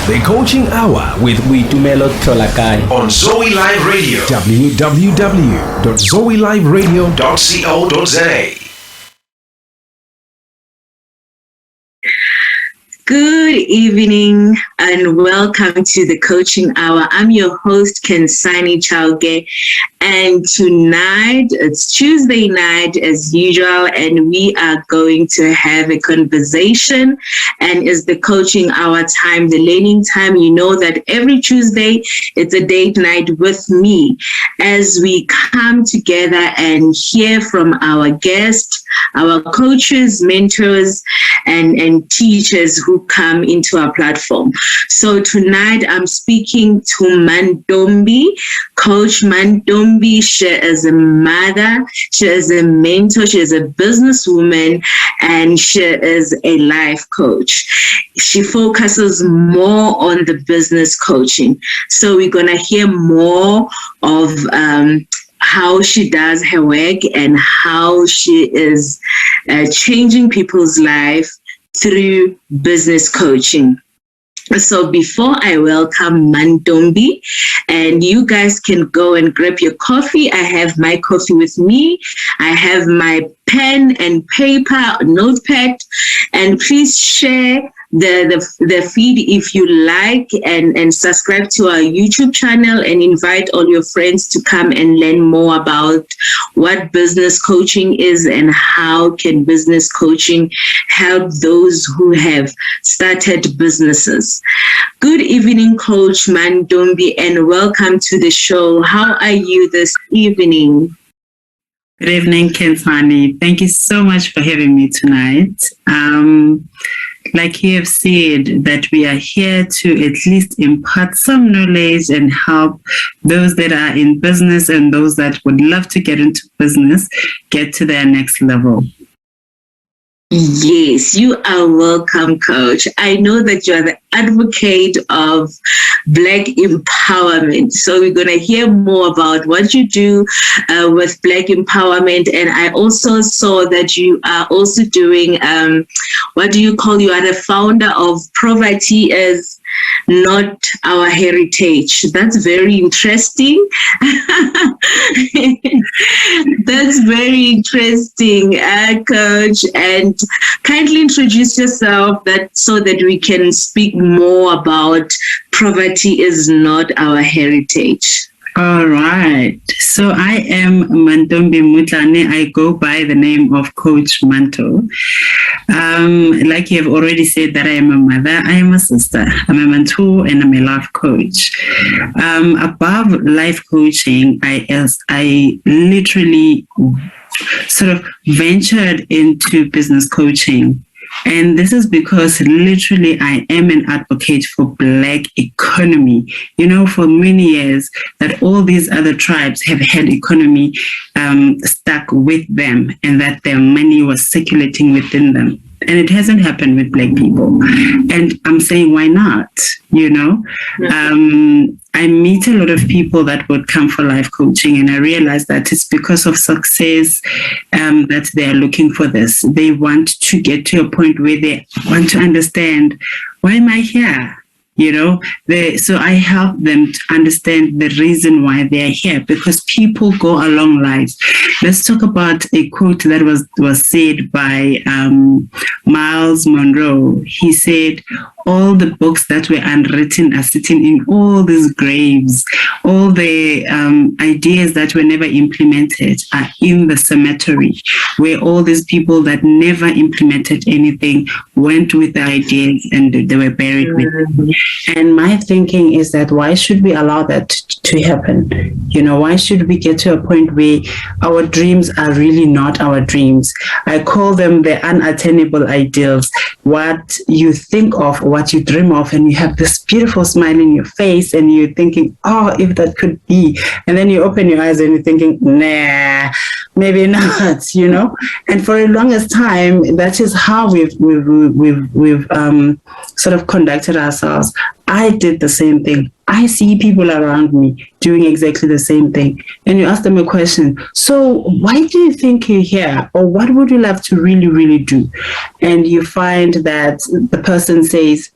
The Coaching Hour with Witumelo Tolakai on Zoe Live Radio. www.zoeliveradio.co.za. Good evening and welcome to the Coaching Hour. I'm your host, Khensani Chauke, and tonight, it's Tuesday night as usual, and we are going to have a conversation, and it's the Coaching Hour time, the learning time. You know that every Tuesday, it's a date night with me as we come together and hear from our guests, our coaches, mentors, and teachers who come into our platform. So tonight I'm speaking to Mantombi, Coach Mantombi. She is a mother, she is a mentor, she is a businesswoman, and she is a life coach. She focuses more on the business coaching. So we're going to hear more of how she does her work and how she is changing people's life through business coaching. So before I welcome Mantombi, and you guys can go and grab your coffee. I have my coffee with me. I have my pen and paper, notepad, and please share the feed if you like, and subscribe to our YouTube channel and invite all your friends to come and learn more about what business coaching is and how can business coaching help those who have started businesses. Good evening, Coach Mantombi, and welcome to the show. How are you this evening? Good evening, Khensani. Thank you so much for having me tonight. Like you have said, that we are here to at least impart some knowledge and help those that are in business and those that would love to get into business get to their next level. Yes, you are welcome, Coach. I know that you are the advocate of Black empowerment. So we're going to hear more about what you do with Black empowerment. And I also saw that you are also doing, what do you call, you are the founder of Poverty is Not Our Heritage. That's very interesting. That's very interesting, Coach. And kindly introduce yourself so that we can speak more about Poverty is Not Our Heritage. All right. So I am Mantombi Mutlane. I go by the name of Coach Manto. Like you have already said that I am a mother, I am a sister, I'm a mentor, and I'm a life coach. Above life coaching, I literally sort of ventured into business coaching. And this is because literally I am an advocate for Black economy. You know, for many years that all these other tribes have had economy stuck with them and that their money was circulating within them. And it hasn't happened with Black people. And I'm saying, why not? You know, I meet a lot of people that would come for life coaching, and I realize that it's because of success that they are looking for this. They want to get to a point where they want to understand, why am I here? You know, so I help them to understand the reason why they are here, because people go along life. Let's talk about a quote that was said by Miles Monroe. He said, all the books that were unwritten are sitting in all these graves. All the ideas that were never implemented are in the cemetery, where all these people that never implemented anything went with the ideas and they were buried with them. And my thinking is that why should we allow that to happen? You know, why should we get to a point where our dreams are really not our dreams? I call them the unattainable ideals. What you think of, what you dream of, and you have this beautiful smile in your face and you're thinking, oh, if that could be. And then you open your eyes and you're thinking, nah, maybe not, you know? And for the longest time, that is how we've sort of conducted ourselves. I did the same thing. I see people around me doing exactly the same thing. And you ask them a question, so why do you think you're here? Or what would you love to really, really do? And you find that the person says,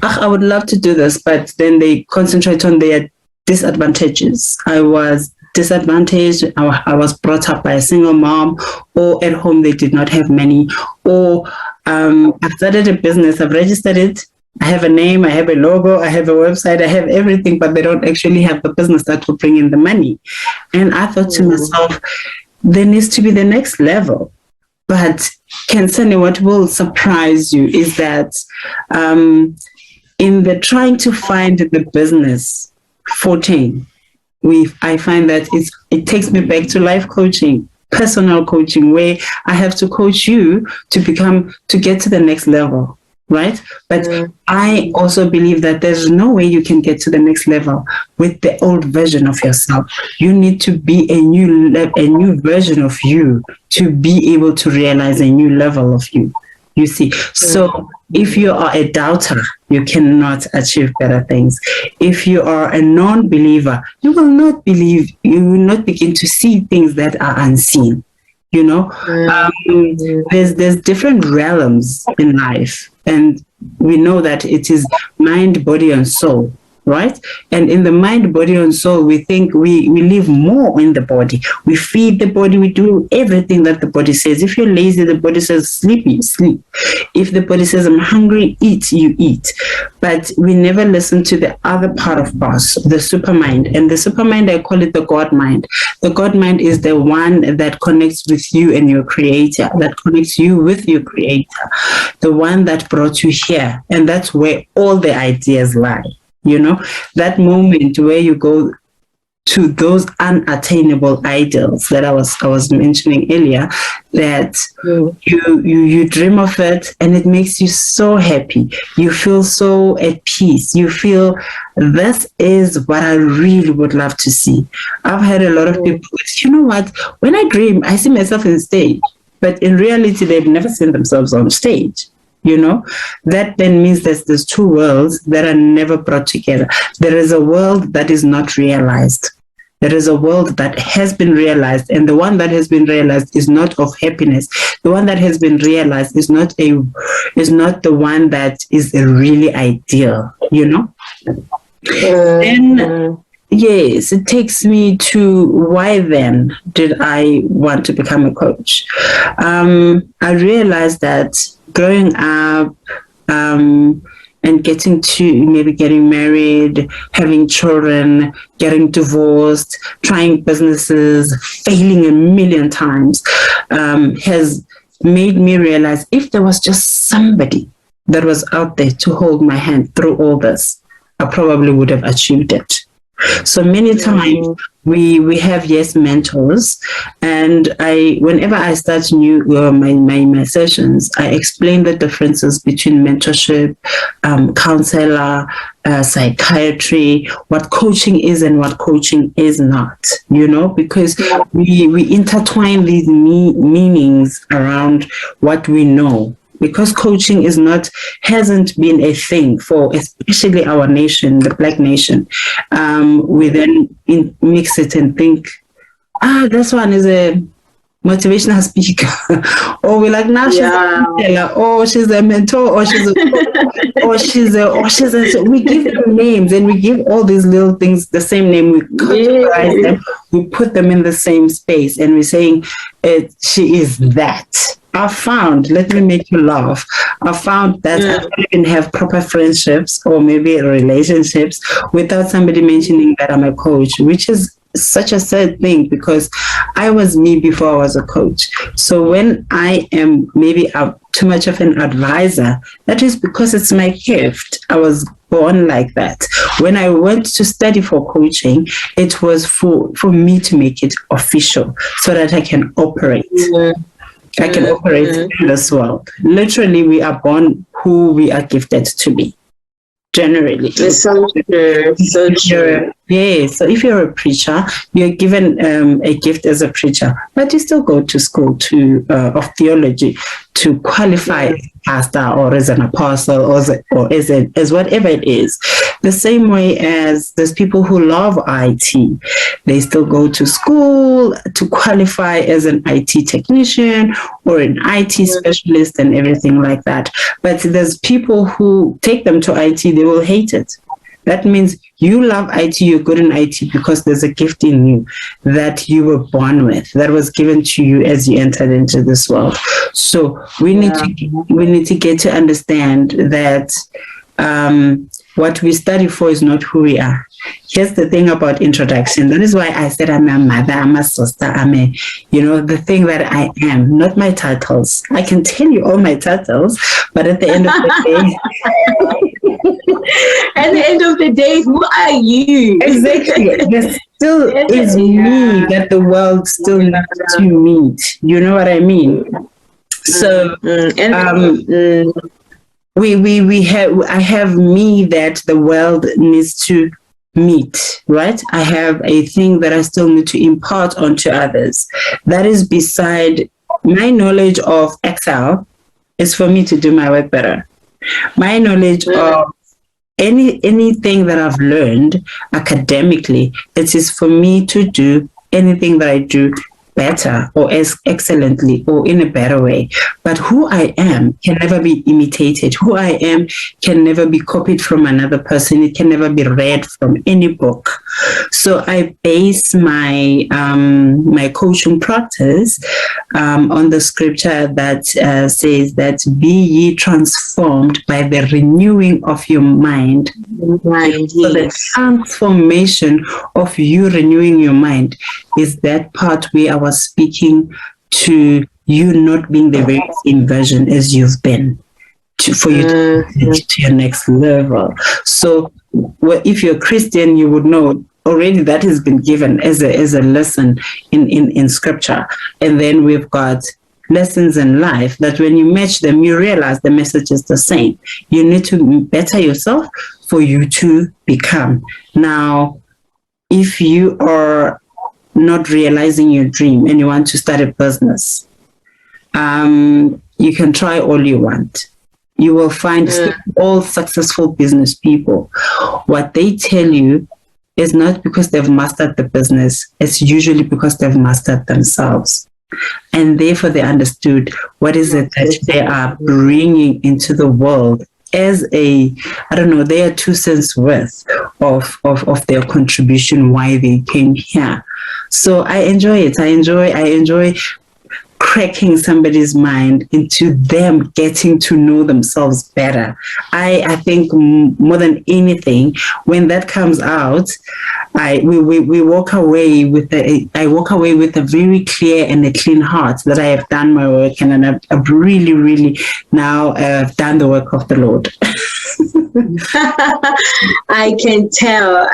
I would love to do this, but then they concentrate on their disadvantages. I was disadvantaged. I was brought up by a single mom, or at home they did not have money, or I've started a business, I've registered it, I have a name, I have a logo, I have a website, I have everything, but they don't actually have the business that will bring in the money. And I thought to myself, there needs to be the next level. But Khensani, what will surprise you is that in the trying to find the business footing, I find that it takes me back to life coaching, personal coaching, where I have to coach you to get to the next level, right? But I also believe that there's no way you can get to the next level with the old version of yourself. You need to be a new version of you to be able to realize a new level of you. You see, so if you are a doubter, you cannot achieve better things. If you are a non-believer, you will not believe, you will not begin to see things that are unseen. You know, there's different realms in life, and we know that it is mind, body, and soul. Right? And in the mind, body, and soul, we think we live more in the body. We feed the body, we do everything that the body says. If you're lazy, the body says sleep, you sleep. If the body says I'm hungry, eat, you eat. But we never listen to the other part of us, the supermind. And the supermind, I call it the God mind. The God mind is the one that connects with you and your creator, that connects you with your creator, the one that brought you here. And that's where all the ideas lie. You know, that moment where you go to those unattainable ideals that I was mentioning earlier, that you dream of it and it makes you so happy. You feel so at peace. You feel this is what I really would love to see. I've had a lot of people, you know what, when I dream, I see myself on stage, but in reality, they've never seen themselves on stage. You know, that then means that there's two worlds that are never brought together. There is a world that is not realized. There is a world that has been realized, and the one that has been realized is not of happiness. The one that has been realized is not the one that is really ideal, you know? And yes, it takes me to why then did I want to become a coach? I realized that growing up and getting married, having children, getting divorced, trying businesses, failing a million times, has made me realize if there was just somebody that was out there to hold my hand through all this, I probably would have achieved it. So many times we have mentors, and whenever I start my sessions, I explain the differences between mentorship, counselor, psychiatry, what coaching is and what coaching is not, you know, because we intertwine these meanings around what we know. Because coaching hasn't been a thing for especially our nation, the Black nation, we then mix it and think, this one is a motivational speaker, or we're like, she's a teacher, or she's a mentor, or she's a, we give them names and we give all these little things the same name. We categorize them, we put them in the same space, and we're saying she is that. Let me make you laugh. I found that I don't even have proper friendships or maybe relationships without somebody mentioning that I'm a coach, which is such a sad thing because I was me before I was a coach. So when I am maybe too much of an advisor, that is because it's my gift. I was born like that. When I went to study for coaching, it was for me to make it official so that I can operate. I can operate in this world. Literally, we are born who we are gifted to be. Generally. It's so true. So true. Yeah. So if you're a preacher, you're given a gift as a preacher, but you still go to school of theology to qualify as a pastor or as an apostle or as whatever it is. The same way as there's people who love IT. They still go to school to qualify as an IT technician or an IT specialist and everything like that. But there's people who take them to IT, they will hate it. That means you love IT, you're good in IT because there's a gift in you that you were born with, that was given to you as you entered into this world. So we need to get to understand that what we study for is not who we are. Here's the thing about introduction. That is why I said I'm a mother, I'm a sister, I'm a, the thing that I am, not my titles. I can tell you all my titles, but at the end of the day... At the end of the day, who are you? Exactly. There still is me that the world still needs to meet. You know what I mean? So... I have me that the world needs to meet, right? I have a thing that I still need to impart onto others. That is beside my knowledge of Excel is for me to do my work better. My knowledge of anything that I've learned academically, it is for me to do anything that I do better or as excellently or in a better way. But who I am can never be imitated. Who I am can never be copied from another person. It can never be read from any book. So I base my my coaching practice on the scripture that says that be ye transformed by the renewing of your mind. Right, so the transformation of you renewing your mind is that part where I was speaking to you not being the very same version as you've been for you to get to your next level. So if you're a Christian, you would know already that has been given as a lesson in scripture. And then we've got lessons in life that when you match them, you realize the message is the same. You need to better yourself for you to become. Now, if you are not realizing your dream and you want to start a business, you can try all you want. You will find all successful business people. What they tell you is not because they've mastered the business. It's usually because they've mastered themselves. And therefore they understood what is it that they are bringing into the world as their 2 cents worth of their contribution, why they came here. So I enjoy it. I enjoy cracking somebody's mind into them getting to know themselves better. I think more than anything, when that comes out, we walk away with I walk away with a very clear and a clean heart that I have done my work and I've really, really now done the work of the Lord. I can tell.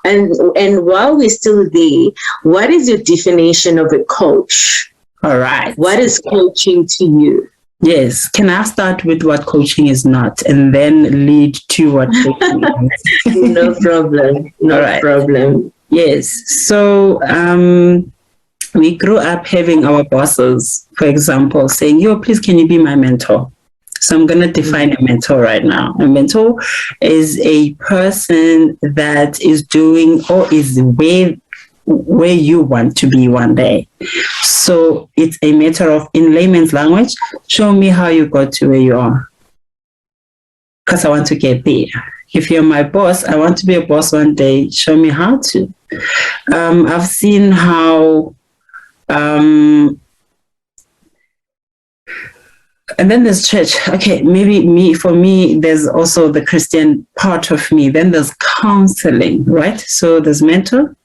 And while we're still there, what is your definition of a coach? All right. What is coaching to you? Yes. Can I start with what coaching is not and then lead to what coaching is? No problem. No problem. Yes. So we grew up having our bosses, for example, saying, please, can you be my mentor? So I'm going to define a mentor right now. A mentor is a person that is doing or is where you want to be one day. So it's a matter of, in layman's language, show me how you got to where you are. Because I want to get there. If you're my boss, I want to be a boss one day. Show me how to. I've seen how... and then there's church. Okay, maybe for me, there's also the Christian part of me. Then there's counseling, right? So there's mentorship,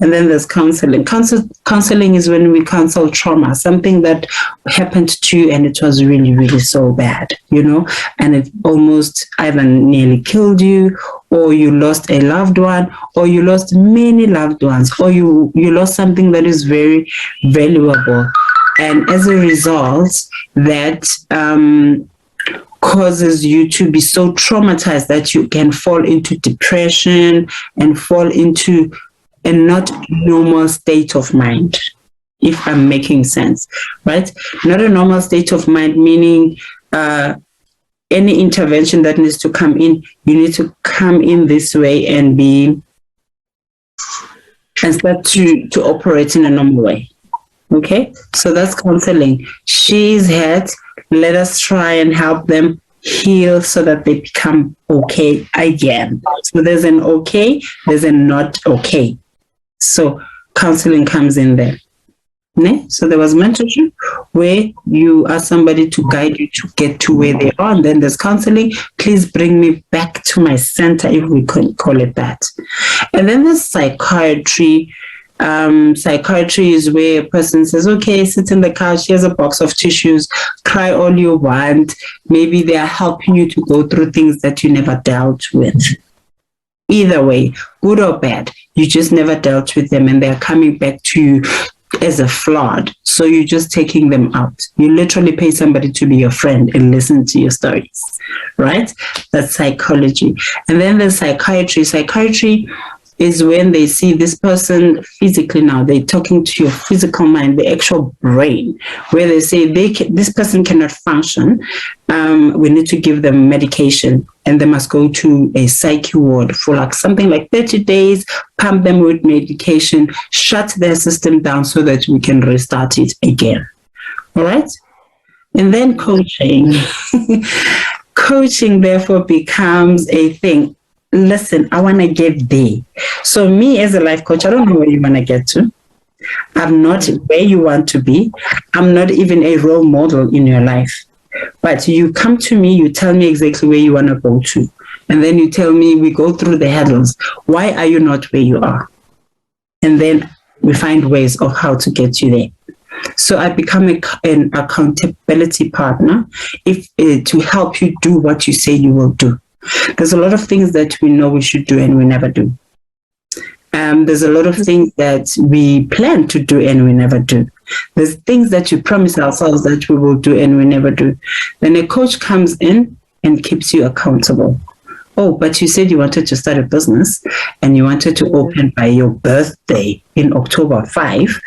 and then there's counseling. Counseling is when we counsel trauma, something that happened to you and it was really, really so bad, and it almost either nearly killed you, or you lost a loved one, or you lost many loved ones, or you lost something that is very valuable. And as a result, that causes you to be so traumatized that you can fall into depression and fall into a not normal state of mind, if I'm making sense, right? Not a normal state of mind, meaning any intervention that needs to come in, you need to come in this way and start to operate in a normal way. Okay, so that's counseling. She's hurt. Let us try and help them heal so that they become okay again. So there's an okay, there's a not okay. So counseling comes in there. So there was mentorship where you ask somebody to guide you to get to where they are, and then there's counseling. Please bring me back to my center, if we can call it that. And then there's psychiatry. Psychiatry is where a person says, okay, sit in the couch, here's a box of tissues, cry all you want. Maybe they are helping you to go through things that you never dealt with. Either way, good or bad, you just never dealt with them, and they're coming back to you as a flood. So you're just taking them out. You literally pay somebody to be your friend and listen to your stories, right? That's psychology. And then there's psychiatry. Psychiatry is when they see this person physically. Now they're talking to your physical mind, the actual brain, where they say this person cannot function. We need to give them medication, and they must go to a psyche ward for like something like 30 days, pump them with medication, shut their system down so that we can restart it again. All right? And then coaching. Coaching therefore becomes a thing. Listen, I want to get there. So me as a life coach, I don't know where you want to get to. I'm not where you want to be. I'm not even a role model in your life. But you come to me, you tell me exactly where you want to go to. And then you tell me, we go through the hurdles. Why are you not where you are? And then we find ways of how to get you there. So I become an accountability partner to help you do what you say you will do. There's a lot of things that we know we should do and we never do. There's a lot of things that we plan to do and we never do. There's things that you promise ourselves that we will do and we never do. Then a coach comes in and keeps you accountable. Oh, but you said you wanted to start a business and you wanted to open by your birthday in October 5.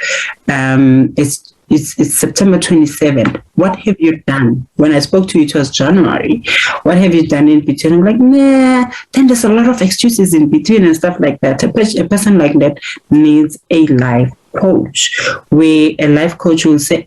It's September 27th. What have you done? When I spoke to you, it was January. What have you done in between? I'm like, nah. Then there's a lot of excuses in between and stuff like that. A person like that needs a life coach, where a life coach will say,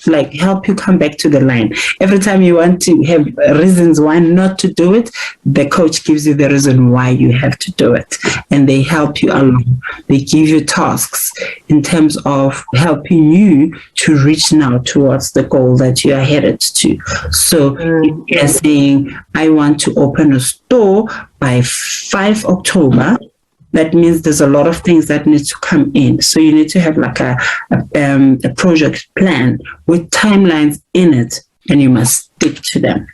like help you come back to the line. Every time you want to have reasons why not to do it, the coach gives you the reason why you have to do it. And they help you along. They give you tasks in terms of helping you to reach now towards the goal that you are headed to. So if you're saying, I want to open a store by 5 October, that means there's a lot of things that need to come in. So you need to have like a project plan with timelines in it, and you must stick to them.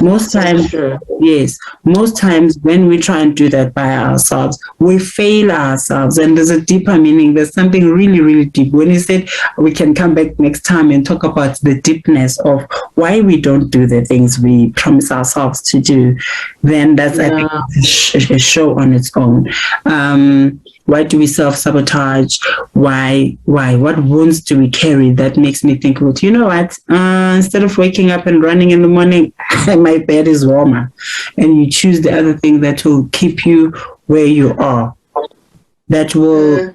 Most times, yes, most times when we try and do that by ourselves, we fail ourselves, and there's a deeper meaning. There's something really, really deep. When you said we can come back next time and talk about the deepness of why we don't do the things we promise ourselves to do, then that's I think a show on its own. Why do we self-sabotage? Why? What wounds do we carry that makes me think, well, you know what? Instead of waking up and running in the morning, my bed is warmer. And you choose the other thing that will keep you where you are. That will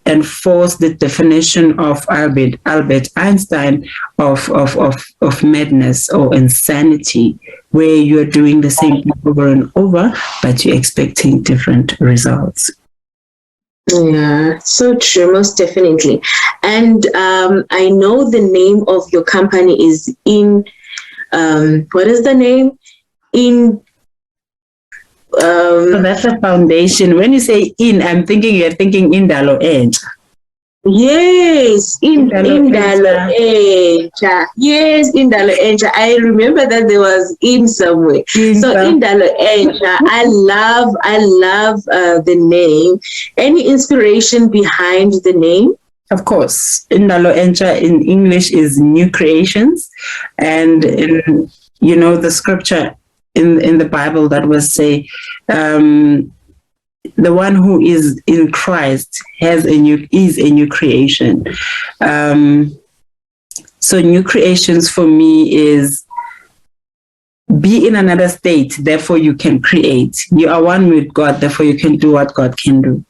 enforce the definition of Albert Einstein of madness or insanity, where you're doing the same thing over and over, but you're expecting different results. Yeah, so true, most definitely. And I know the name of your company is what is the name? So that's a foundation. When you say I'm thinking you're thinking Indalo Encha. Yes, Indalo Encha. Yes, Indalo Encha. I remember that there was in somewhere. So Indalo Encha. I love the name. Any inspiration behind the name? Of course, Indalo Encha in English is new creations, and the scripture in the Bible that will say, the one who is in Christ is a new creation. So new creations for me is be in another state, therefore you can create. You are one with God, therefore you can do what God can do.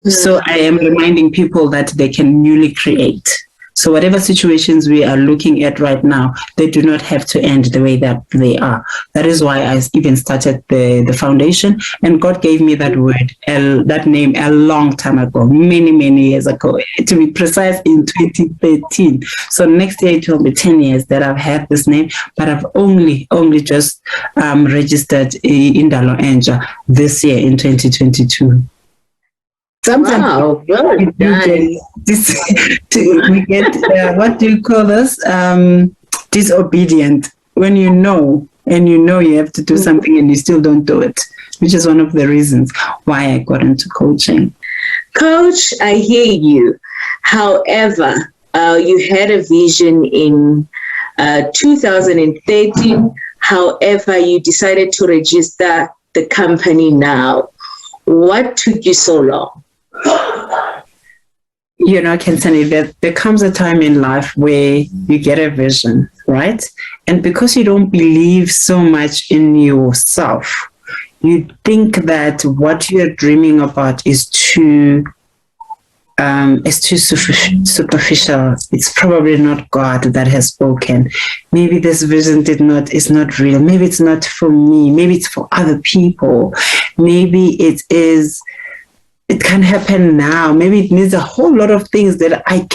So I am reminding people that they can newly create. So whatever situations we are looking at right now, they do not have to end the way that they are. That is why I even started the foundation, and God gave me that word, that name a long time ago, many years ago, to be precise in 2013. So next year it will be 10 years that I've had this name, but I've only just registered Indalo Angel this year in 2022. Sometimes wow, well we done. get what do you call this? Disobedient. When you know you have to do something and you still don't do it, which is one of the reasons why I got into coaching. Coach, I hear you. However, you had a vision in 2013. However, you decided to register the company now. What took you so long? Khensani, there comes a time in life where you get a vision, right? And because you don't believe so much in yourself, you think that what you're dreaming about is too superficial. It's probably not God that has spoken. Maybe this vision is not real. Maybe it's not for me. Maybe it's for other people. Maybe it can happen now. Maybe it needs a whole lot of things that I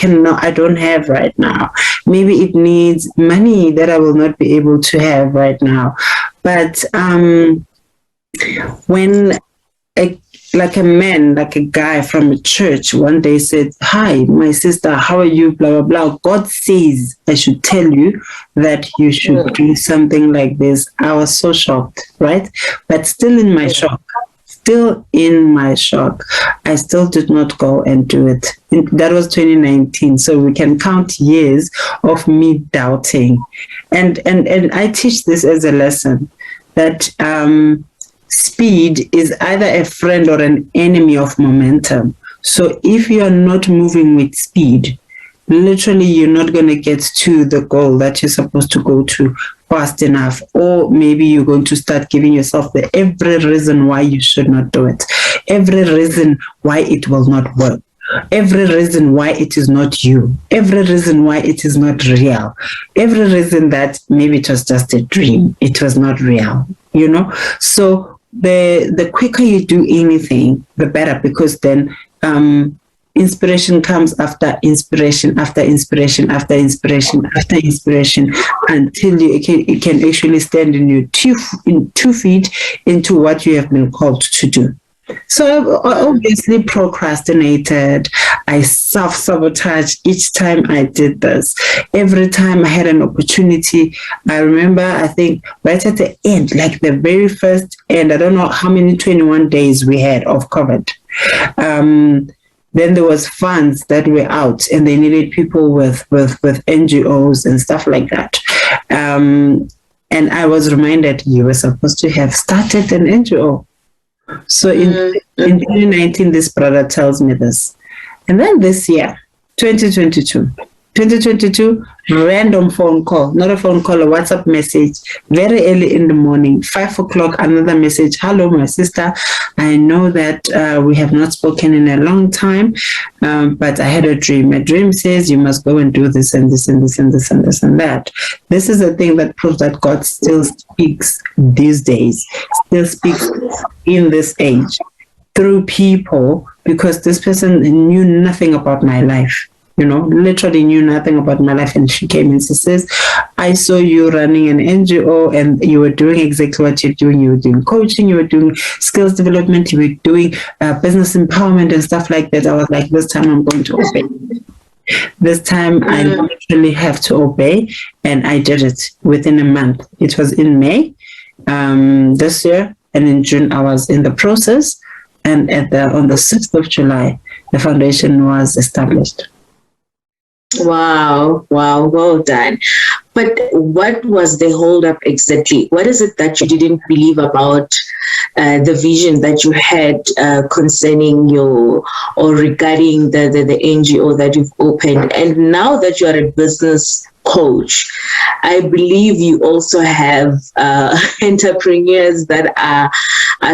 don't have right now. Maybe it needs money that I will not be able to have right now. But when a guy from a church one day said, "Hi, my sister, how are you? Blah, blah, blah. God says I should tell you that you should do something like this." I was so shocked, right? But still in my shock, I still did not go and do it. That was 2019. So we can count years of me doubting. And I teach this as a lesson that speed is either a friend or an enemy of momentum. So if you are not moving with speed, literally you're not going to get to the goal that you're supposed to go to fast enough, or maybe you're going to start giving yourself every reason why you should not do it, every reason why it will not work, every reason why it is not you, every reason why it is not real, every reason that maybe it was just a dream, it was not real, So the quicker you do anything, the better, because then inspiration comes after inspiration, after inspiration, after inspiration, after inspiration, until you can actually stand in your 2 feet into what you have been called to do. So I obviously procrastinated. I self-sabotaged each time I did this. Every time I had an opportunity, I remember, I think right at the end, like the very first end, I don't know how many 21 days we had of COVID. Then there was funds that were out and they needed people with NGOs and stuff like that. And I was reminded you were supposed to have started an NGO. So in 2019, this brother tells me this. And then this year, 2022, random phone call, not a phone call, a WhatsApp message, very early in the morning, 5 o'clock, another message. "Hello, my sister. I know that we have not spoken in a long time, but I had a dream. A dream says you must go and do this and this and this and this and this and that." This is a thing that proves that God still speaks these days, still speaks in this age through people, because this person knew nothing about my life. Literally knew nothing about my life. And she came and she says, "I saw you running an NGO and you were doing exactly what you're doing. You were doing coaching, you were doing skills development, you were doing business empowerment and stuff like that." I was like, this time I'm going to obey. This time I literally have to obey. And I did it within a month. It was in May this year. And in June, I was in the process. And on the 6th of July, the foundation was established. Wow, well done. But what was the holdup exactly? What is it that you didn't believe about the vision that you had concerning regarding the NGO that you've opened? And now that you are a business coach. I believe you also have entrepreneurs that are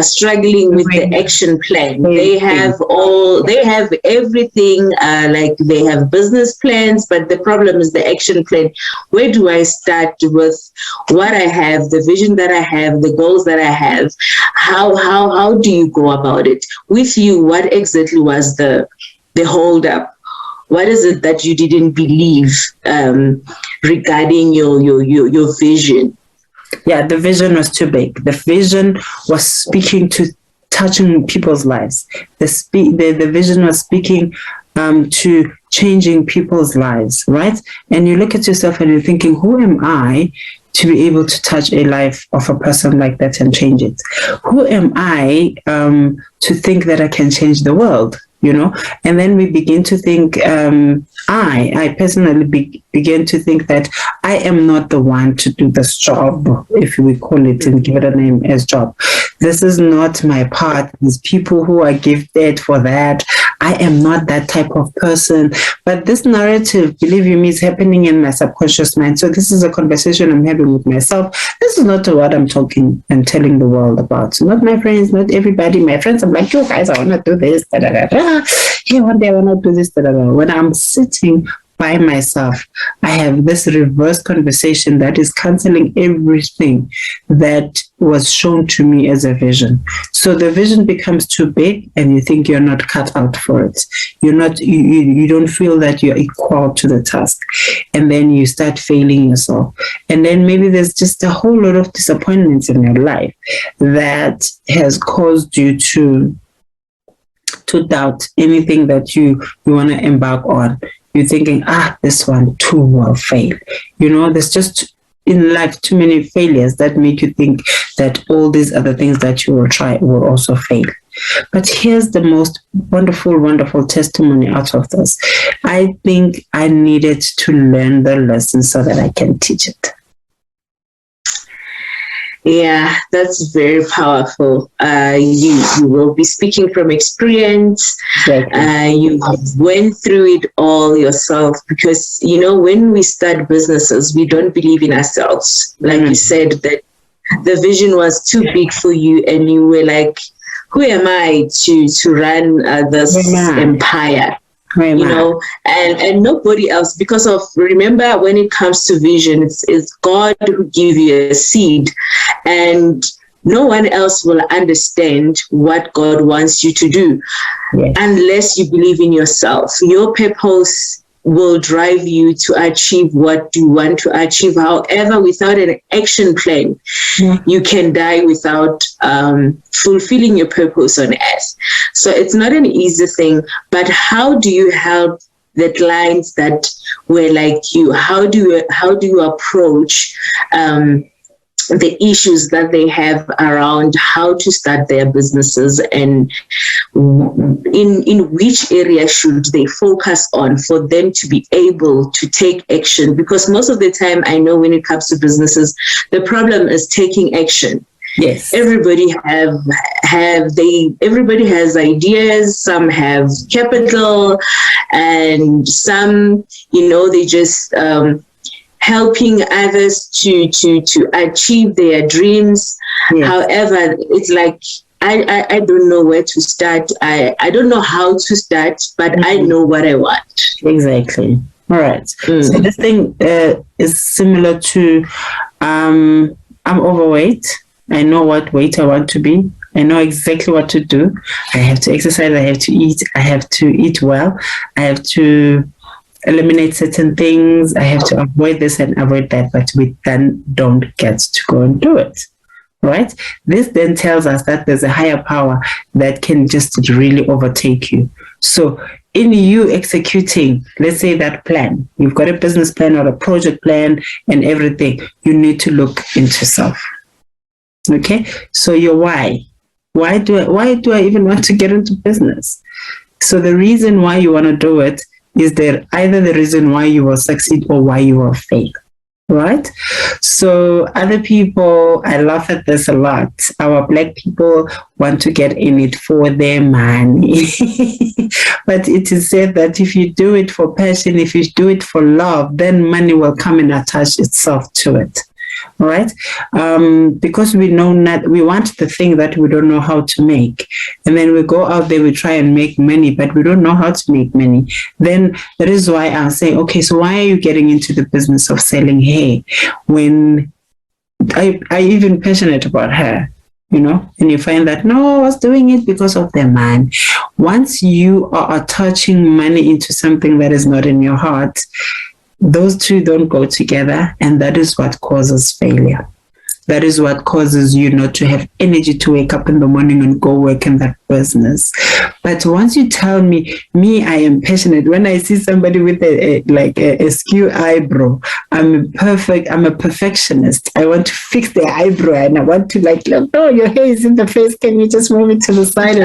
struggling with the action plan. They have everything, like they have business plans, but the problem is the action plan. Where do I start with what I have, the vision that I have, the goals that I have? How do you go about it? With you, what exactly was the hold up? What is it that you didn't believe regarding your vision? Yeah, the vision was too big. The vision was speaking to touching people's lives. The vision was speaking to changing people's lives, right? And you look at yourself and you're thinking, who am I to be able to touch a life of a person like that and change it? Who am I to think that I can change the world? And then we begin to think, I personally began to think that I am not the one to do this job, if we call it and give it a name as job. This is not my part. There's people who are gifted for that. I am not that type of person. But this narrative, believe you me, is happening in my subconscious mind. So this is a conversation I'm having with myself. This is not what I'm talking and telling the world about. Not my friends, not everybody. My friends, I'm like, yo guys, I want to do this. Da, da, da, da. Hey, one day I want to do this. Da, da, da. When I'm sitting by myself, I have this reverse conversation that is canceling everything that was shown to me as a vision. So the vision becomes too big and you think you're not cut out for it. You don't feel that you're equal to the task. And then you start failing yourself. And then maybe there's just a whole lot of disappointments in your life that has caused you to doubt anything that you want to embark on. You're thinking, this one too will fail. There's just in life too many failures that make you think that all these other things that you will try will also fail. But here's the most wonderful, wonderful testimony out of this. I think I needed to learn the lesson so that I can teach it. Yeah, that's very powerful. You will be speaking from experience. Exactly. You went through it all yourself because, when we start businesses, we don't believe in ourselves. Like you said, that the vision was too big for you and you were like, who am I to run this empire? And nobody else, because of, remember, when it comes to vision, it's God who gives you a seed, and no one else will understand what God wants you to do unless you believe in yourself. Your purpose will drive you to achieve what you want to achieve. However, without an action plan, you can die without fulfilling your purpose on earth. So it's not an easy thing, but how do you help the clients that were like you? How do you approach the issues that they have around how to start their businesses, and in which area should they focus on for them to be able to take action? Because most of the time, I know when it comes to businesses, the problem is taking action. Yes. Everybody everybody has ideas, some have capital, and some, they just helping others to achieve their dreams. Yes. However, it's like I don't know where to start. I don't know how to start, but I know what I want. Exactly. All right. So this thing is similar to I'm overweight. I know what weight I want to be. I know exactly what to do. I have to exercise. I have to eat. I have to eat well. I have to eliminate certain things. I have to avoid this and avoid that, but we then don't get to go and do it, right? This then tells us that there's a higher power that can just really overtake you. So in you executing, let's say that plan, you've got a business plan or a project plan and everything, you need to look into self. Okay, so your why do I even want to get into business? So the reason why you want to do it is there either the reason why you will succeed or why you will fail. right? So other people, I laugh at this a lot. Our Black people want to get in it for their money. But it is said that if you do it for passion, if you do it for love, then money will come and attach itself to it. Right? Because we know not, we want the thing that we don't know how to make. And then we go out there, we try and make money, but we don't know how to make money. Then that is why I say, okay, so why are you getting into the business of selling hair when I even passionate about hair? You know, and you find that no, I was doing it because of the man. Once you are attaching money into something that is not in your heart, those two don't go together, and that is what causes failure. That is what causes you not to have energy to wake up in the morning and go work in that business. But once you tell me, I am passionate. When I see somebody with a skew eyebrow, I'm a perfectionist. I want to fix their eyebrow, and I want to look, no, your hair is in the face. Can you just move it to the side?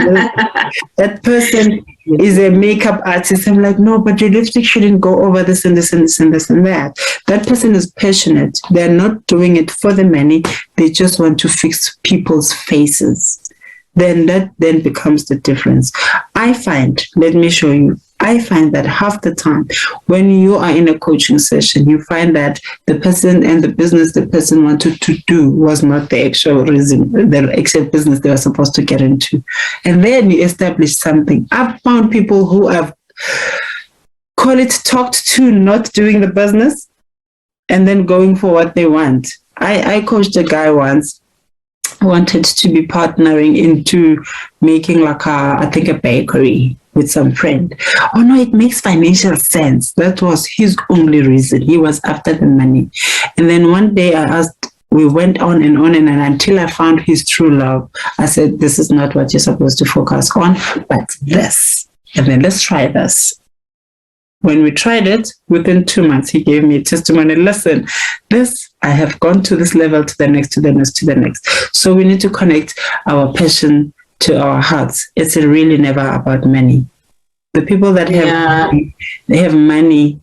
That person is a makeup artist. I'm like, no, but your lipstick shouldn't go over this and this and this and this and that. That person is passionate. They're not doing it for the money. They just want to fix people's faces. Then that then becomes the difference. I find that half the time when you are in a coaching session, you find that the person and the business the person wanted to do was not the actual reason, the actual business they were supposed to get into. And then you establish something. I've found people who have, call it, talked to not doing the business and then going for what they want. I coached a guy once who wanted to be partnering into making a bakery with some friend. Oh no, it makes financial sense. That was his only reason. He was after the money. And then one day we went on and until I found his true love. I said, this is not what you're supposed to focus on, but this. And then let's try this. When we tried it, within 2 months, he gave me a testimony. Listen, I have gone to this level, to the next, to the next, to the next. So we need to connect our passion to our hearts. It's really never about money. The people that have money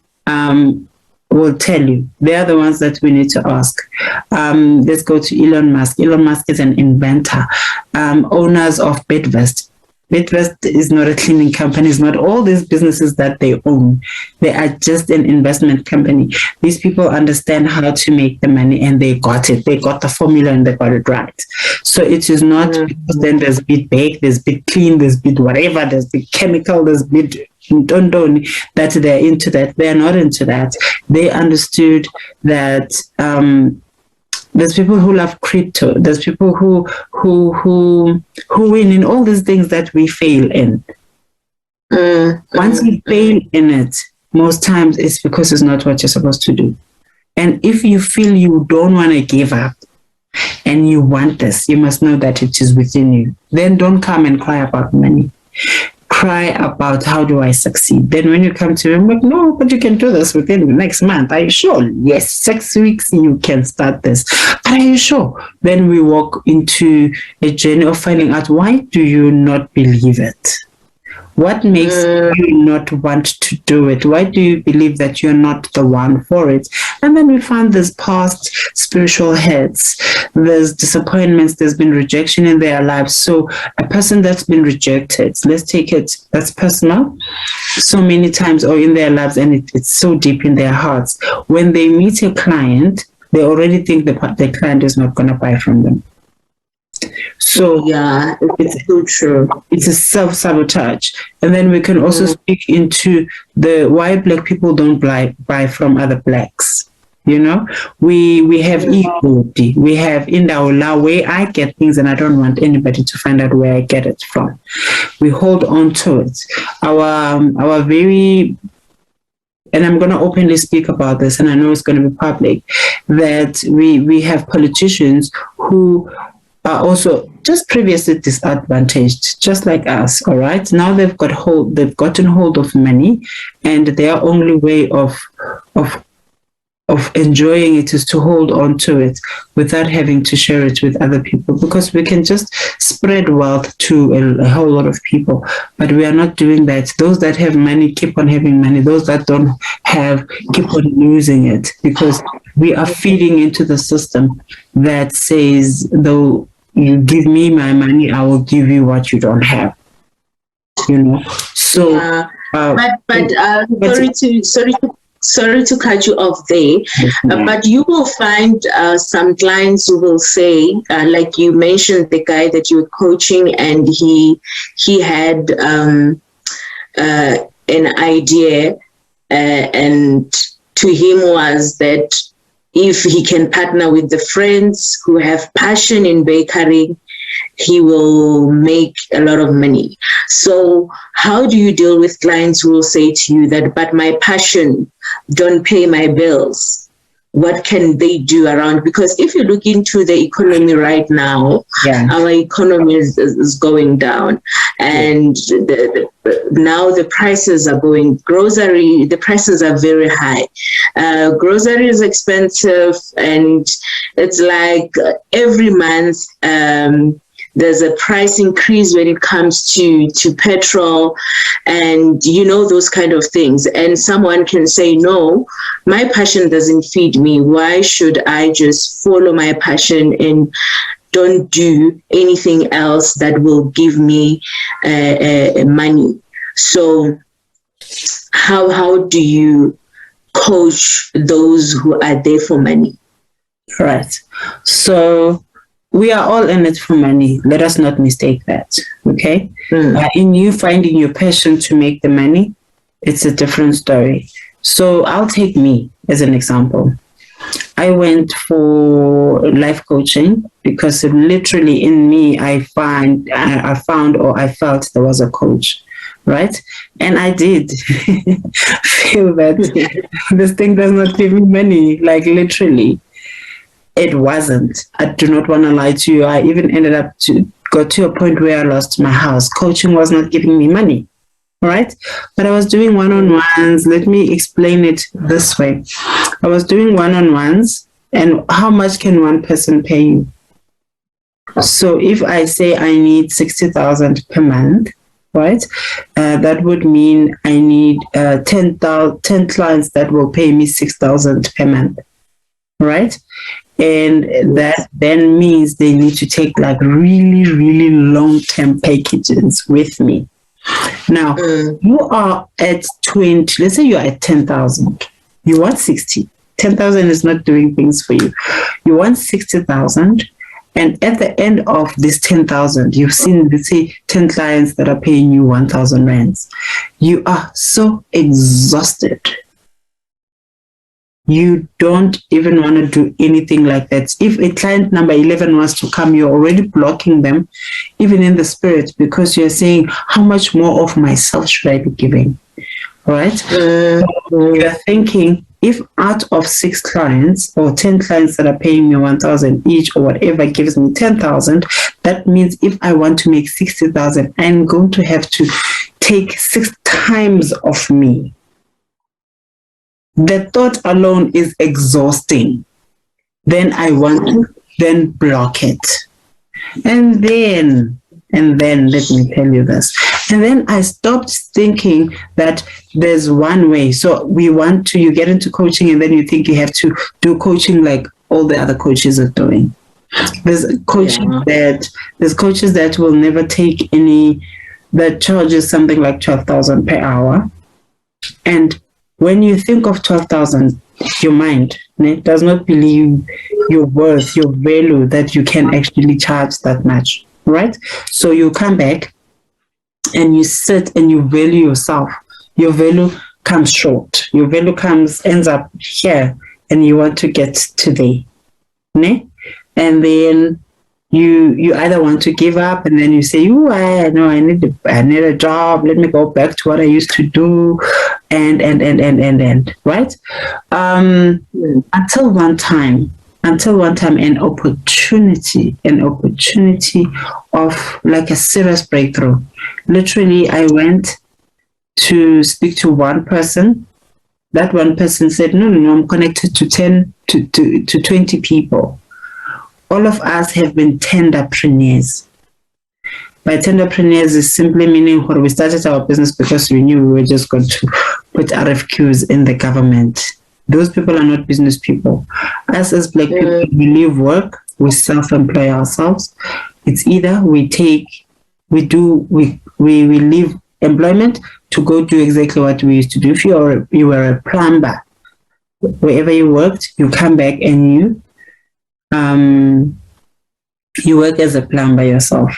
will tell you. They are the ones that we need to ask. Let's go to Elon Musk. Elon Musk is an inventor, owners of Bidvest. Bidvest is not a cleaning company. It's not all these businesses that they own. They are just an investment company. These people understand how to make the money, and they got it. They got the formula and they got it right. So it is not because then there's bit bake, there's bit clean, there's bit whatever, there's bit chemical, there's bit don't that they're into that. They are not into that. They understood that there's people who love crypto. There's people who win in all these things that we fail in. Once you fail in it, most times it's because it's not what you're supposed to do. And if you feel you don't want to give up and you want this, you must know that it is within you. Then don't come and cry about money. Cry about how do I succeed. Then when you come to him, like, no, but you can do this within the next month. Are you sure? Yes, 6 weeks you can start this. Are you sure? Then we walk into a journey of finding out, why do you not believe it? What makes you not want to do it? Why do you believe that you're not the one for it? And then we find there's past spiritual hurts, there's disappointments, there's been rejection in their lives. So a person that's been rejected, let's take it, that's personal, so many times or in their lives, and it's so deep in their hearts. When they meet a client, they already think the client is not going to buy from them. So yeah, it's so true. It's a self-sabotage. And then we can also speak into the why Black people don't buy from other Blacks. You know, we have ego. We have in our way I get things, and I don't want anybody to find out where I get it from. We hold on to it. Our very, and I'm going to openly speak about this, and I know it's going to be public, that we have politicians who are also just previously disadvantaged, just like us. All right, now they've gotten hold of money, and their only way of enjoying it is to hold on to it without having to share it with other people, because we can just spread wealth to a whole lot of people, but we are not doing that. Those that have money keep on having money. Those that don't have keep on losing it, because we are feeding into the system that says, though you give me my money, I will give you what you don't have. So sorry to cut you off there, but you will find some clients who will say, like you mentioned, the guy that you were coaching, and he had an idea, and to him was that if he can partner with the friends who have passion in bakery, he will make a lot of money. So how do you deal with clients who will say to you that, but my passion don't pay my bills? What can they do around? Because if you look into the economy right now, our economy is going down, and now the prices are going. The prices are very high. Grocery is expensive, and it's like every month there's a price increase when it comes to petrol and, those kind of things. And someone can say, no, my passion doesn't feed me. Why should I just follow my passion and don't do anything else that will give me money? So how do you coach those who are there for money? Right. So we are all in it for money. Let us not mistake that. Okay. In you finding your passion to make the money, it's a different story. So I'll take me as an example. I went for life coaching because literally in me, I found or I felt there was a coach. Right. And I did feel that this thing does not give me money, like literally. It wasn't. I do not want to lie to you. I even ended up got to a point where I lost my house. Coaching was not giving me money, right? But I was doing one-on-ones. Let me explain it this way. I was doing one-on-ones, and how much can one person pay you? So if I say I need 60,000 per month, right? That would mean I need 10 clients that will pay me 6,000 per month, right? And that then means they need to take like really, really long-term packages with me. Now, you are at 20, let's say you're at 10,000. You want 60. 10,000 is not doing things for you. You want 60,000. And at the end of this 10,000, you've seen, let's say, 10 clients that are paying you 1,000 rands. You are so exhausted. You don't even want to do anything like that. If a client number 11 wants to come, you're already blocking them, even in the spirit, because you're saying, how much more of myself should I be giving? Right? You're thinking, if out of 6 clients or 10 clients that are paying me 1,000 each or whatever gives me 10,000, that means if I want to make 60,000, I'm going to have to take 6 times of me. The thought alone is exhausting. Then I want to then block it. And then let me tell you this. And then I stopped thinking that there's one way. So you get into coaching and then you think you have to do coaching like all the other coaches are doing. There's coaches that will never take any, that charges something like 12,000 per hour. And when you think of 12,000, your mind does not believe your worth, your value, that you can actually charge that much, right? So you come back and you sit and you value yourself. Your value comes short. Your value ends up here, and you want to get to there, and then you either want to give up, and then you say, "Oh, I know I need a job. Let me go back to what I used to do." And right? Until one time, an opportunity of like a serious breakthrough. Literally, I went to speak to one person. That one person said, no, I'm connected to 10 to 20 people. All of us have been tenderpreneurs. By tenderpreneurs is simply meaning when we started our business because we knew we were just going to put RFQs in the government Those people are not business people. Us as Black people, we leave work, we self-employ ourselves. It's either we leave employment to go do exactly what we used to do. If you were a plumber, wherever you worked, you come back and you work as a plumber yourself.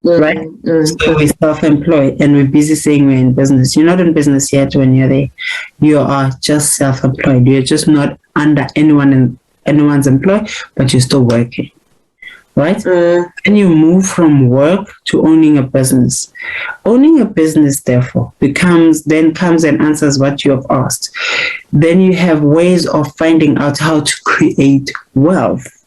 Right? So we self-employ and we're busy saying we're in business. You're not in business yet when you're there. You are just self-employed. You're just not under anyone's employ, but you're still working. Right? Then you move from work to owning a business. Owning a business, therefore, comes and answers what you have asked. Then you have ways of finding out how to create wealth.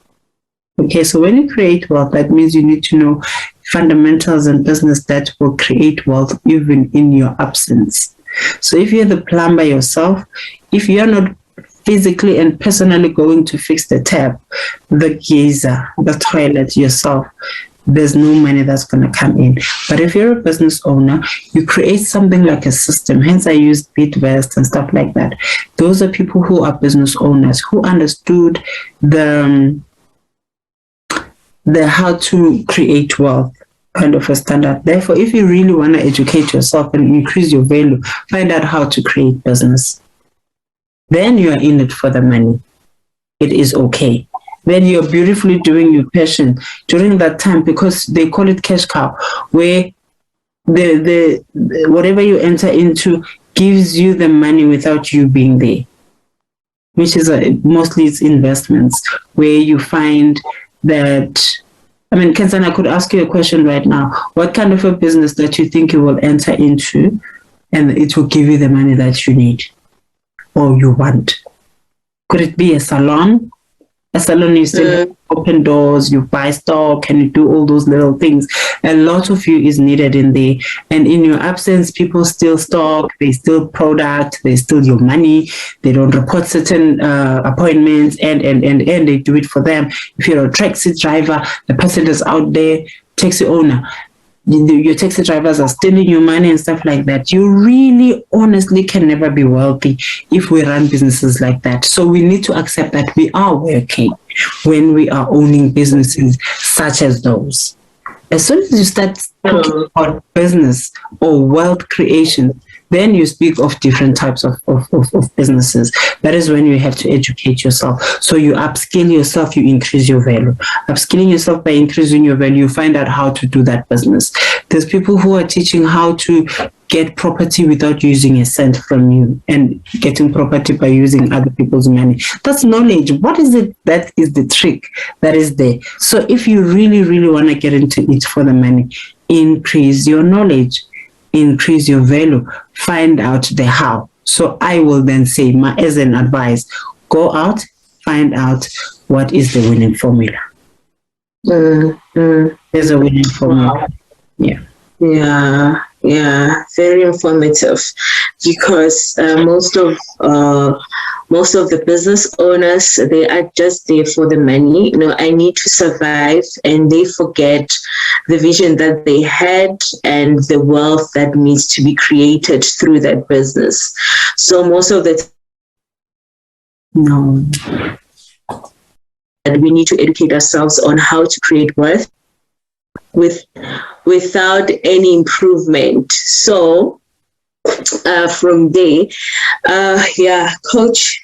Okay, so when you create wealth, that means you need to know fundamentals in business that will create wealth even in your absence. So if you're the plumber yourself, if you're not physically and personally going to fix the tap, the geyser, the toilet yourself, there's no money that's going to come in. But if you're a business owner, you create something like a system. Hence, I use Bitvest and stuff like that. Those are people who are business owners who understood the how to create wealth kind of a standard. Therefore, if you really want to educate yourself and increase your value, find out how to create business. Then you are in it for the money. It is okay. Then you're beautifully doing your passion during that time, because they call it cash cow, where the whatever you enter into gives you the money without you being there, which is mostly it's investments, where you find that. I mean, Khensani, I could ask you a question right now. What kind of a business that you think you will enter into and it will give you the money that you need or you want? Could it be a salon? A salon, you still open doors, you buy stock, and you do all those little things. A lot of you is needed in there. And in your absence, people still stock, they still product, they steal your money, they don't report certain appointments, and they do it for them. If you're a taxi driver, the person is out there, taxi owner, your taxi drivers are stealing your money and stuff like that. You really honestly can never be wealthy if we run businesses like that. So we need to accept that we are working when we are owning businesses such as those. As soon as you start talking about business or wealth creation, then you speak of different types of businesses. That is when you have to educate yourself. So you upskill yourself, you increase your value. Upskilling yourself by increasing your value, you find out how to do that business. There's people who are teaching how to get property without using a cent from you and getting property by using other people's money. That's knowledge. What is it? That is the trick that is there. So if you really, really want to get into it for the money, increase your knowledge, increase your value, find out the how. So I will then say, as an advice, go out, find out what is the winning formula. There's a winning formula. Yeah, very informative, because most of the business owners, they are just there for the money. I need to survive, and they forget the vision that they had and the wealth that needs to be created through that business. So most of the and we need to educate ourselves on how to create wealth without any improvement. So from there, Coach,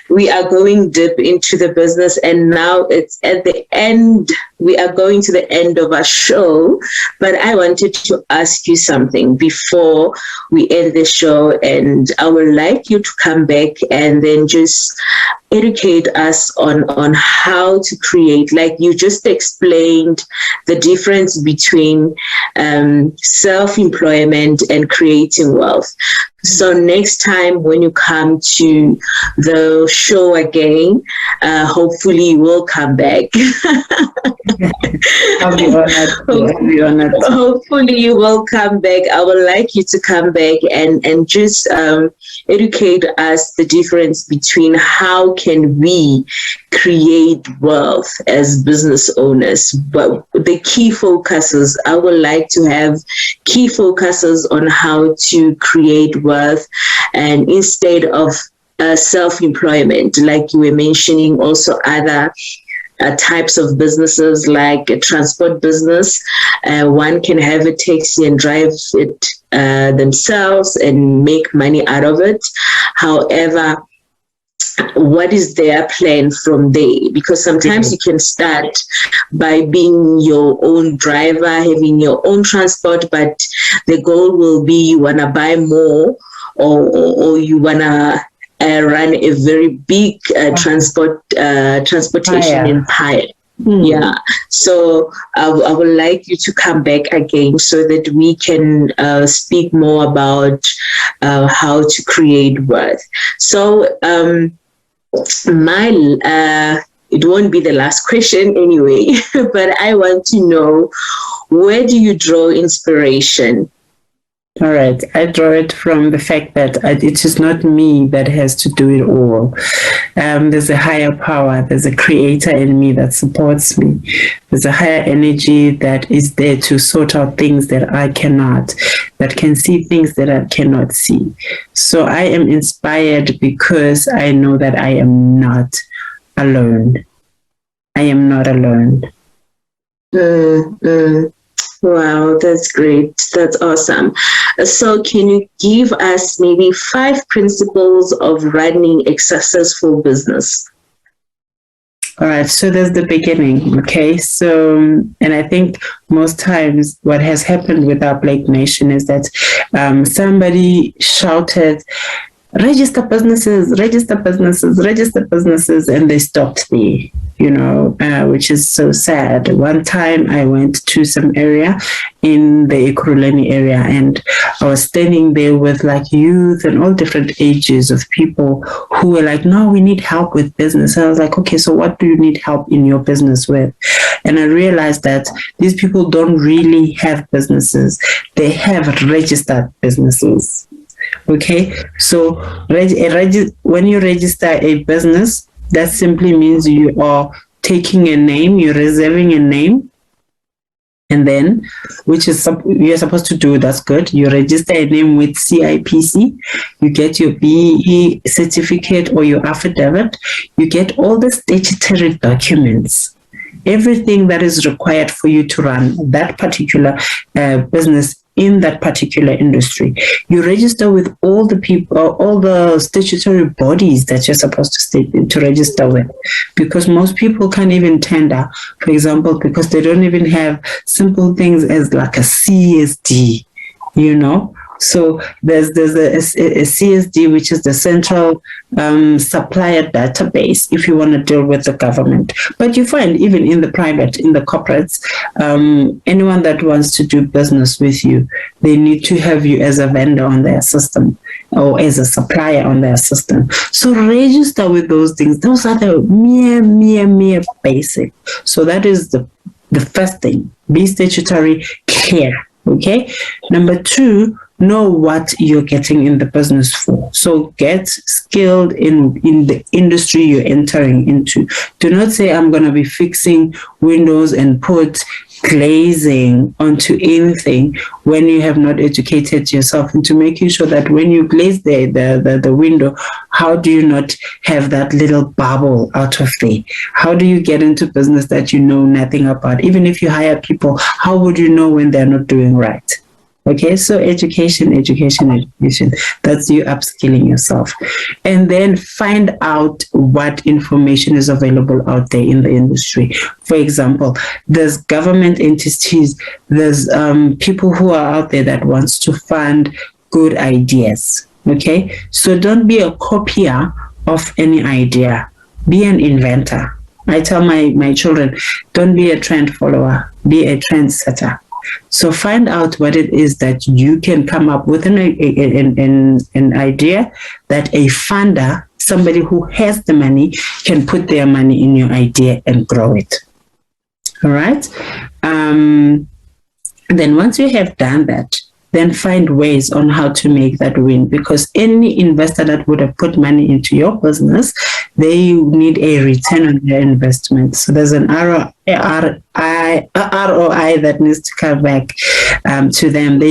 we are going deep into the business, and now it's at the end. We are going to the end of our show, but I wanted to ask you something before we end the show, and I would like you to come back and then just educate us on how to create, like you just explained, the difference between self-employment and creating wealth. So next time when you come to the show again, hopefully you will come back. I'll be honored. Hopefully you will come back. I would like you to come back and just educate us the difference between how can we create wealth as business owners. But the key focuses, I would like to have key focuses on how to create wealth, and instead of self-employment, like you were mentioning, also other types of businesses like a transport business. One can have a taxi and drive it themselves and make money out of it. However, what is their plan from there? Because sometimes you can start by being your own driver, having your own transport, but the goal will be you want to buy more, or you want to run a very big transportation empire. Yeah, so I would like you to come back again so that we can speak more about how to create worth. So it won't be the last question anyway, but I want to know, where do you draw inspiration? All right. I draw it from the fact that it is not me that has to do it all. There's a higher power. There's a creator in me that supports me. There's a higher energy that is there to sort out things that I cannot, that can see things that I cannot see. So I am inspired because I know that I am not alone. I am not alone. Wow, that's great. That's awesome. So can you give us maybe 5 principles of running a successful business? All right, so there's the beginning, okay? So, and I think most times what has happened with our Blake Nation is that somebody shouted, register businesses, and they stopped there, which is so sad. One time I went to some area in the Ekurhuleni area, and I was standing there with like youth and all different ages of people who were like, no, we need help with business. And I was like, okay, so what do you need help in your business with? And I realized that these people don't really have businesses. They have registered businesses. Okay, so when you register a business, that simply means you are taking a name, you're reserving a name, and then, which is you're supposed to do, that's good. You register a name with CIPC, you get your BE certificate or your affidavit, you get all the statutory documents, everything that is required for you to run that particular business in that particular industry. You register with all the people, all the statutory bodies that you're supposed to register with, because most people can't even tender, for example, because they don't even have simple things as like a CSD, So there's a CSD, which is the Central Supplier Database, if you want to deal with the government. But you find even in the private, in the corporates, anyone that wants to do business with you, they need to have you as a vendor on their system or as a supplier on their system. So register with those things. Those are the mere basic. So that is the first thing. Be statutory clear. Okay. Number 2, know what you're getting in the business for. So get skilled in the industry you're entering into. Do not say, I'm going to be fixing windows and put glazing onto anything when you have not educated yourself into making sure that when you glaze the window, how do you not have that little bubble out of there? How do you get into business that you know nothing about? Even if you hire people, how would you know when they're not doing right? Okay, so education. That's you upskilling yourself. And then find out what information is available out there in the industry. For example, there's government entities, there's people who are out there that wants to fund good ideas. Okay, so don't be a copier of any idea. Be an inventor. I tell my children, don't be a trend follower, be a trendsetter. So find out what it is that you can come up with an idea that a funder, somebody who has the money, can put their money in your idea and grow it. All right. Then once you have done that, then find ways on how to make that win. Because any investor that would have put money into your business, they need a return on their investment. So there's an ROI that needs to come back to them.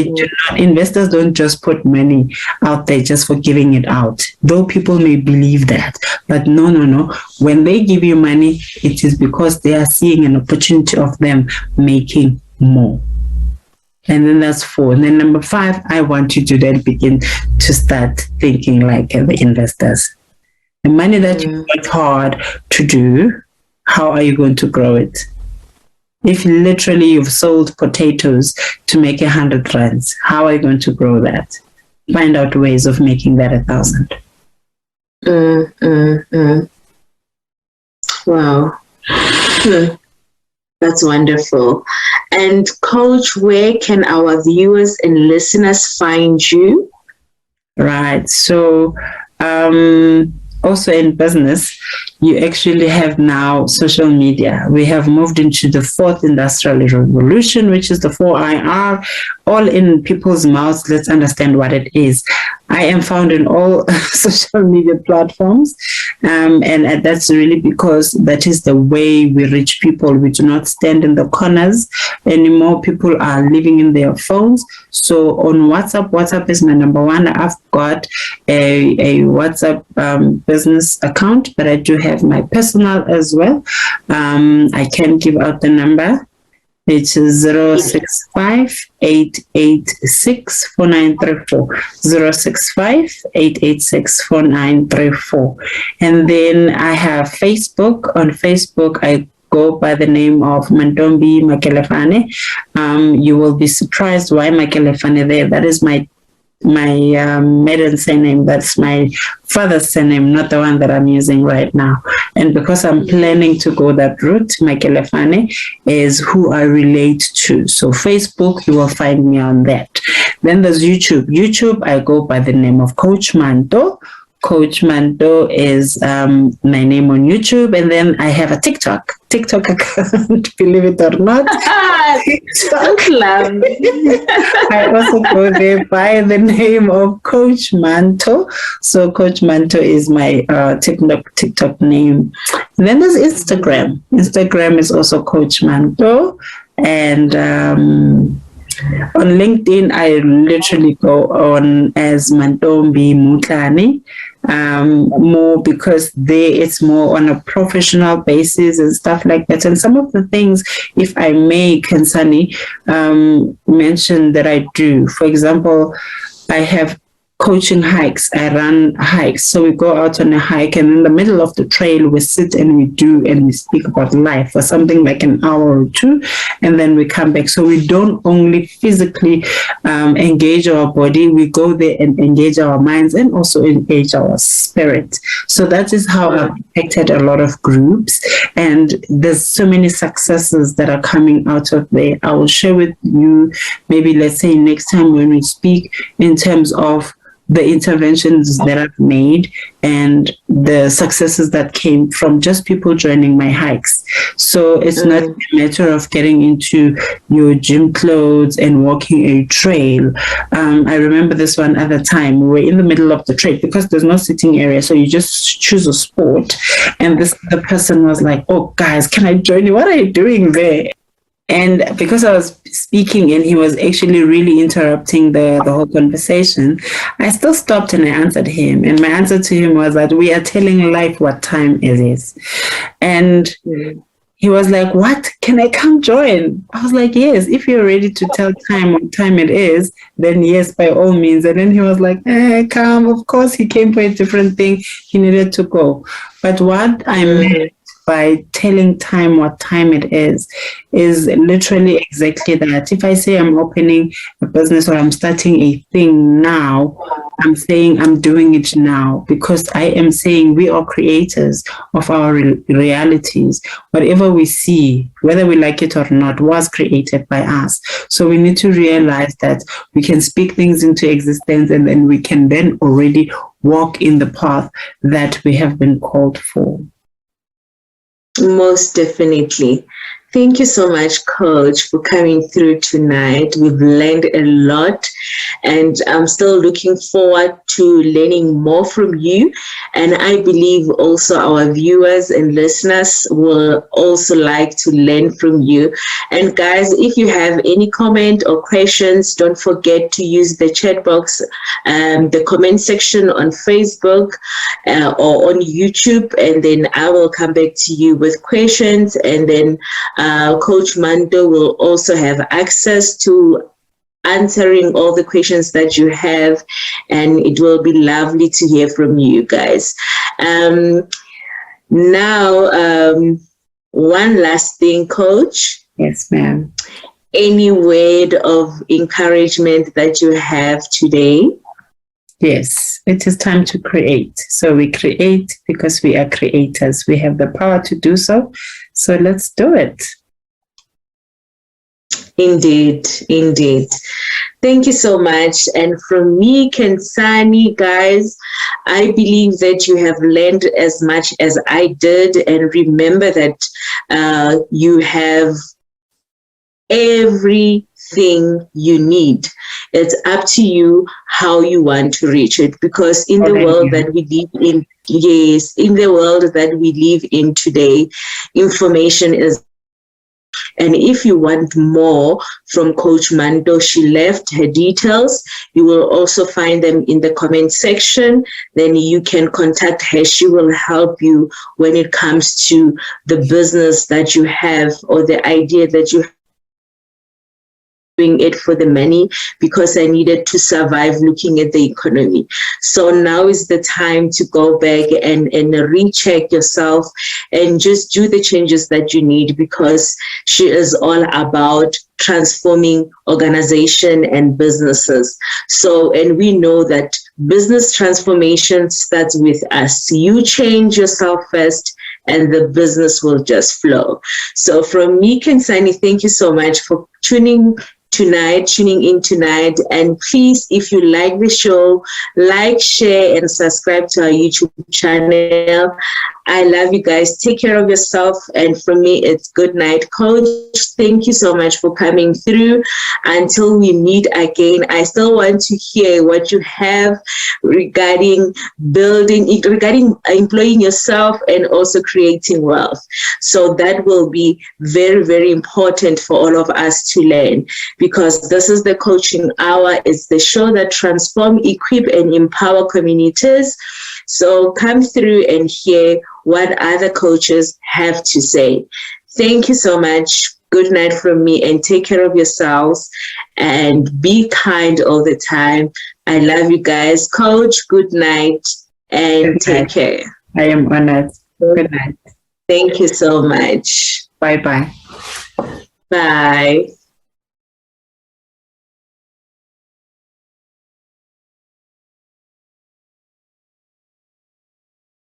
Investors don't just put money out there just for giving it out, though people may believe that. But no. When they give you money, it is because they are seeing an opportunity of them making more. And then that's 4. And then number 5, I want you to then begin to start thinking like the investors. The money that you worked hard to do, how are you going to grow it? If literally you've sold potatoes to make 100 rands, how are you going to grow that? Find out ways of making that 1,000. Wow. That's wonderful. And Coach, where can our viewers and listeners find you? Right. So also in business, you actually have now social media. We have moved into the 4th industrial revolution, which is the 4IR, all in people's mouths. Let's understand what it is. I am found in all social media platforms, and that's really because that is the way we reach people. We do not stand in the corners anymore. People are living in their phones. So on WhatsApp is my number 1. I've got a WhatsApp business account, but I do have my personal as well. I can give out the number. It is 065-886-4934. 065-886-4934. And then I have Facebook. On Facebook, I go by the name of Mantombi Makelefane. You will be surprised why Makelefane there. That is my maiden surname. That's my father's surname, not the one that I'm using right now. And because I'm planning to go that route, Makelefane is who I relate to. So Facebook, you will find me on that. Then there's YouTube, I go by the name of Coach Manto. Coach Manto is my name on YouTube. And then I have a TikTok account, believe it or not. TikTok. I also go there by the name of Coach Manto. So Coach Manto is my TikTok name. And then there's Instagram. Instagram is also Coach Manto. And on LinkedIn, I literally go on as Mantombi Mutlani, more because it's more on a professional basis and stuff like that. And some of the things, if I may, Khensani, mention that I do. For example, I have coaching hikes. I run hikes. So we go out on a hike, and in the middle of the trail, we sit and we speak about life for something like an hour or 2, and then we come back. So we don't only physically engage our body, we go there and engage our minds and also engage our spirit. So that is how I've affected a lot of groups, and there's so many successes that are coming out of there. I will share with you, maybe let's say next time when we speak, in terms of the interventions that I've made and the successes that came from just people joining my hikes. So it's not a matter of getting into your gym clothes and walking a trail. I remember this one other time, we were in the middle of the trail because there's no sitting area. So you just choose a sport. And the person was like, "Oh, guys, can I join you? What are you doing there?" And because I was speaking and he was actually really interrupting the whole conversation, I still stopped and I answered him. And my answer to him was that we are telling life what time it is. And he was like, "What? Can I come join?" I was like, "Yes, if you're ready to tell time what time it is, then yes, by all means." And then he was like, "Come." Of course, he came for a different thing. He needed to go. But what I meant by telling time what time it is literally exactly that. If I say I'm opening a business or I'm starting a thing now, I'm saying I'm doing it now, because I am saying we are creators of our realities. Whatever we see, whether we like it or not, was created by us. So we need to realize that we can speak things into existence, and then we can then already walk in the path that we have been called for. Most definitely. Thank you so much, Coach, for coming through tonight. We've learned a lot, and I'm still looking forward to learning more from you. And I believe also our viewers and listeners will also like to learn from you. And guys, if you have any comment or questions, don't forget to use the chat box, the comment section on Facebook or on YouTube, and then I will come back to you with questions, and then Coach Manto will also have access to answering all the questions that you have, and it will be lovely to hear from you guys. Now, one last thing, Coach. Yes, ma'am. Any word of encouragement that you have today? Yes, it is time to create. So we create because we are creators. We have the power to do so. So let's do it. Indeed, indeed. Thank you so much. And from me, Khensani, guys, I believe that you have learned as much as I did. And remember that you have everything you need. It's up to you how you want to reach it, because in the world that we live in, yes, in the world that we live in today, information is. And if you want more from Coach Manto, she left her details. You will also find them in the comment section. Then you can contact her. She will help you when it comes to the business that you have or the idea that you have. Doing it for the money because I needed to survive looking at the economy. So now is the time to go back and recheck yourself and just do the changes that you need, because she is all about transforming organization and businesses. So, and we know that business transformation starts with us. You change yourself first, and the business will just flow. So from me, Khensani, thank you so much for tuning in tonight. And please, if you like the show, like, share, and subscribe to our YouTube channel. I love you guys. Take care of yourself. And from me, it's good night. Coach, thank you so much for coming through. Until we meet again, I still want to hear what you have regarding employing yourself and also creating wealth. So that will be very, very important for all of us to learn, because this is the Coaching Hour. It's the show that transforms, equip, and empower communities. So come through and hear what other coaches have to say. Thank you so much. Good night from me, and take care of yourselves and be kind all the time. I love you guys. Coach, good night and take care. I am honored. Good night. Thank you so much. Bye-bye. Bye.